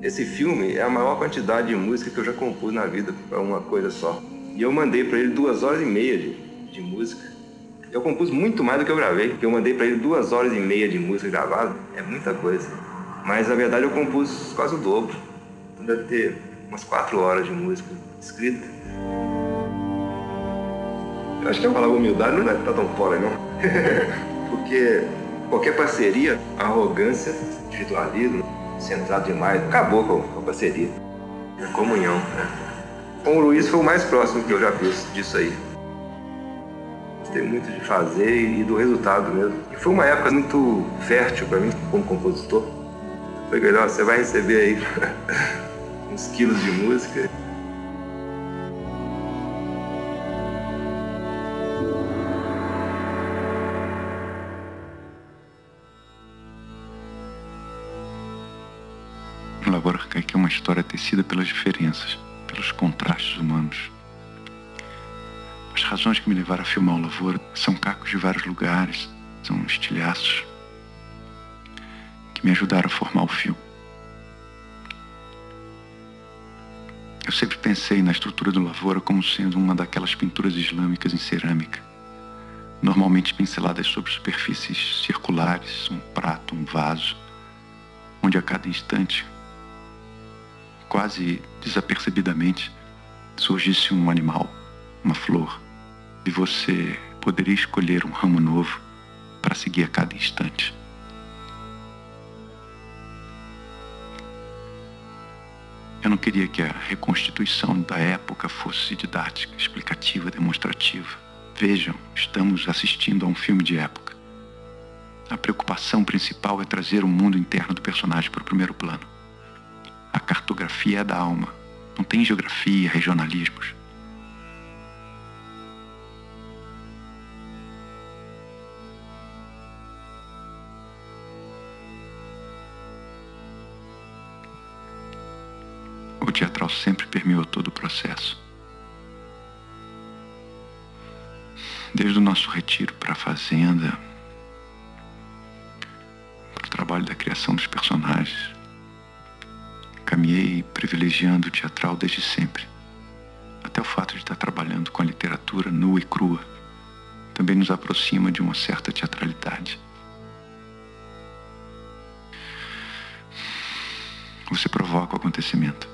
Esse filme é a maior quantidade de música que eu já compus na vida, para uma coisa só. E eu mandei para ele 2 horas e meia de música. Eu compus muito mais do que eu gravei, porque eu mandei para ele 2 horas e meia de música gravada. É muita coisa. Mas, na verdade, eu compus quase o dobro. Então, deve ter umas 4 horas de música escrita. Eu acho que a palavra humildade não está tão fora, não. Porque qualquer parceria, arrogância, individualismo, centrado demais, acabou com a parceria. A comunhão, né? Com o Luiz foi o mais próximo que eu já fiz disso aí. Gostei muito de fazer e do resultado mesmo. E foi uma época muito fértil para mim como compositor. Foi melhor, você vai receber aí uns quilos de música. Lavoura Arcaica é uma história tecida pelas diferenças, pelos contrastes humanos. As razões que me levaram a filmar o Lavoura são cacos de vários lugares, são estilhaços que me ajudaram a formar o filme. Eu sempre pensei na estrutura do Lavoura como sendo uma daquelas pinturas islâmicas em cerâmica, normalmente pinceladas sobre superfícies circulares, um prato, um vaso, onde a cada instante, quase desapercebidamente, surgisse um animal, uma flor, e você poderia escolher um ramo novo para seguir a cada instante. Eu não queria que a reconstituição da época fosse didática, explicativa, demonstrativa. Vejam, estamos assistindo a um filme de época. A preocupação principal é trazer o mundo interno do personagem para o primeiro plano. A cartografia é da alma. Não tem geografia, regionalismos. O teatral sempre permeou todo o processo. Desde o nosso retiro para a fazenda, para o trabalho da criação dos personagens, caminhei privilegiando o teatral desde sempre. Até o fato de estar trabalhando com a literatura nua e crua também nos aproxima de uma certa teatralidade. Você provoca o acontecimento.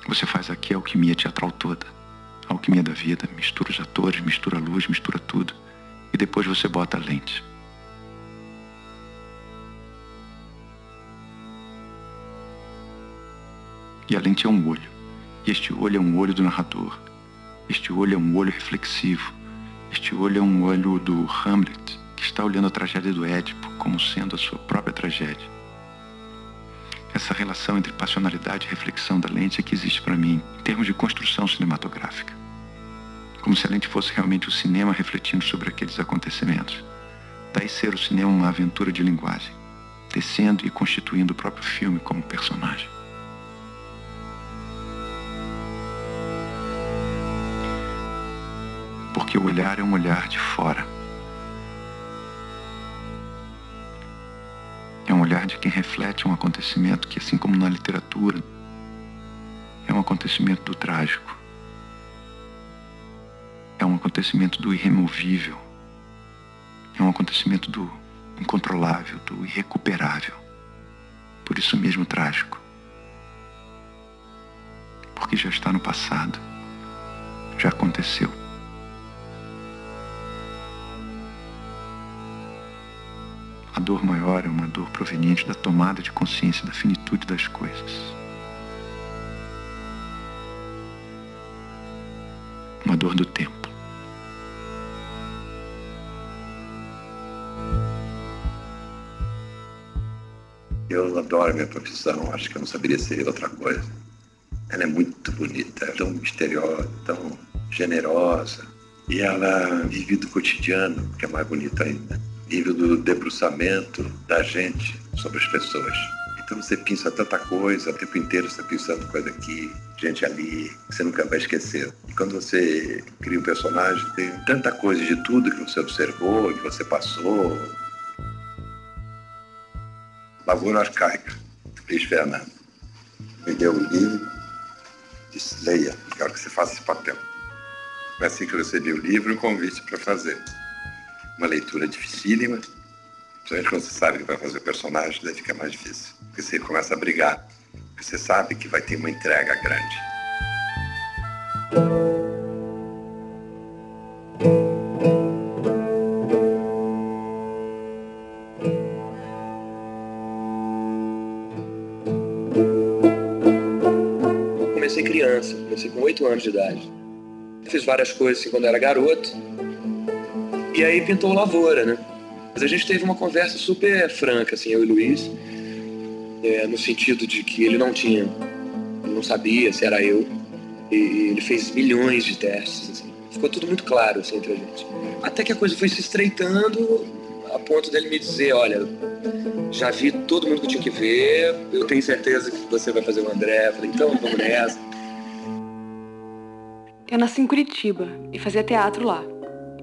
Você faz aqui a alquimia teatral toda. A alquimia da vida, mistura os atores, mistura a luz, mistura tudo. E depois você bota a lente. E a lente é um olho. E este olho é um olho do narrador. Este olho é um olho reflexivo. Este olho é um olho do Hamlet, que está olhando a tragédia do Édipo como sendo a sua própria tragédia. Essa relação entre passionalidade e reflexão da lente é que existe para mim, em termos de construção cinematográfica. Como se a lente fosse realmente o cinema refletindo sobre aqueles acontecimentos. Daí ser o cinema uma aventura de linguagem, tecendo e constituindo o próprio filme como personagem. Porque o olhar é um olhar de fora. É um olhar de quem reflete um acontecimento que, assim como na literatura, é um acontecimento do trágico. É um acontecimento do irremovível. É um acontecimento do incontrolável, do irrecuperável. Por isso mesmo trágico. Porque já está no passado. Já aconteceu. A dor maior é uma dor proveniente da tomada de consciência da finitude das coisas. Uma dor do tempo. Eu adoro a minha profissão, acho que eu não saberia ser outra coisa. Ela é muito bonita, tão misteriosa, tão generosa. E ela vive do cotidiano, que é mais bonito ainda. Vive do debruçamento da gente sobre as pessoas. Então você pensa tanta coisa, o tempo inteiro você está pensando coisa aqui, gente ali, que você nunca vai esquecer. E quando você cria um personagem, tem tanta coisa de tudo que você observou, que você passou. Lavoura Arcaica, Luiz Fernando. Me deu o livro, disse, leia, quero que você faça esse papel. Foi assim que eu recebi o livro e o convite para fazer. Uma leitura dificílima, principalmente quando você sabe que vai fazer o personagem, daí fica mais difícil. Porque você começa a brigar, porque você sabe que vai ter uma entrega grande. Comecei criança, comecei com 8 anos de idade. Fiz várias coisas assim, quando era garoto. E aí pintou Lavoura, né? Mas a gente teve uma conversa super franca, assim, eu e o Luiz, no sentido de que ele não sabia se era eu. E ele fez milhões de testes, assim. Ficou tudo muito claro, assim, entre a gente. Até que a coisa foi se estreitando a ponto dele me dizer, olha, já vi todo mundo que eu tinha que ver, eu tenho certeza que você vai fazer o André. Eu falei, então vamos nessa. Eu nasci em Curitiba e fazia teatro lá.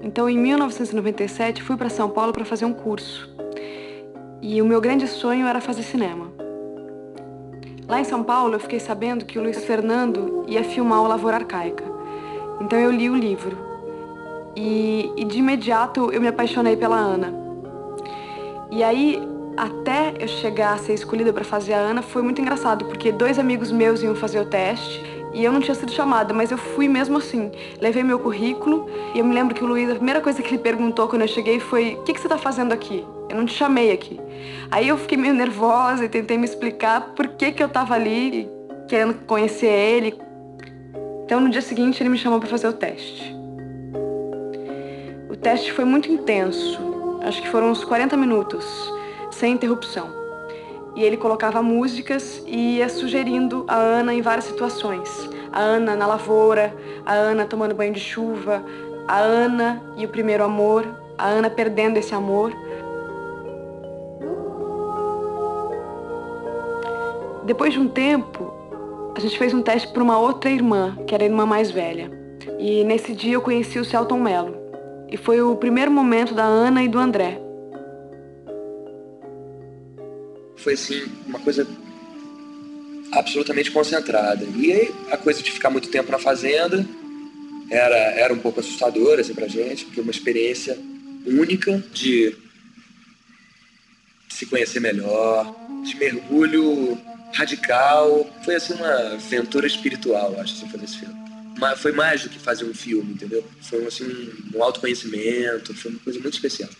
Então, em 1997, fui para São Paulo para fazer um curso. E o meu grande sonho era fazer cinema. Lá em São Paulo, eu fiquei sabendo que o Luiz Fernando ia filmar o Lavoura Arcaica. Então, eu li o livro. E de imediato, eu me apaixonei pela Ana. E aí, até eu chegar a ser escolhida para fazer a Ana, foi muito engraçado, porque 2 amigos meus iam fazer o teste e eu não tinha sido chamada, mas eu fui mesmo assim. Levei meu currículo e eu me lembro que o Luiz, a primeira coisa que ele perguntou quando eu cheguei foi: o que você tá fazendo aqui? Eu não te chamei aqui. Aí eu fiquei meio nervosa e tentei me explicar por que eu tava ali, querendo conhecer ele. Então no dia seguinte ele me chamou para fazer o teste. O teste foi muito intenso, acho que foram uns 40 minutos, sem interrupção. E ele colocava músicas e ia sugerindo a Ana em várias situações. A Ana na lavoura, a Ana tomando banho de chuva, a Ana e o primeiro amor, a Ana perdendo esse amor. Depois de um tempo, a gente fez um teste para uma outra irmã, que era a irmã mais velha. E nesse dia eu conheci o Celton Mello. E foi o primeiro momento da Ana e do André. Foi assim, uma coisa absolutamente concentrada. E aí a coisa de ficar muito tempo na fazenda era um pouco assustadora assim, pra gente, porque uma experiência única de se conhecer melhor, de mergulho radical. Foi assim uma aventura espiritual, acho, assim, fazer esse filme. Mas foi mais do que fazer um filme, entendeu? Foi assim, um autoconhecimento, foi uma coisa muito especial.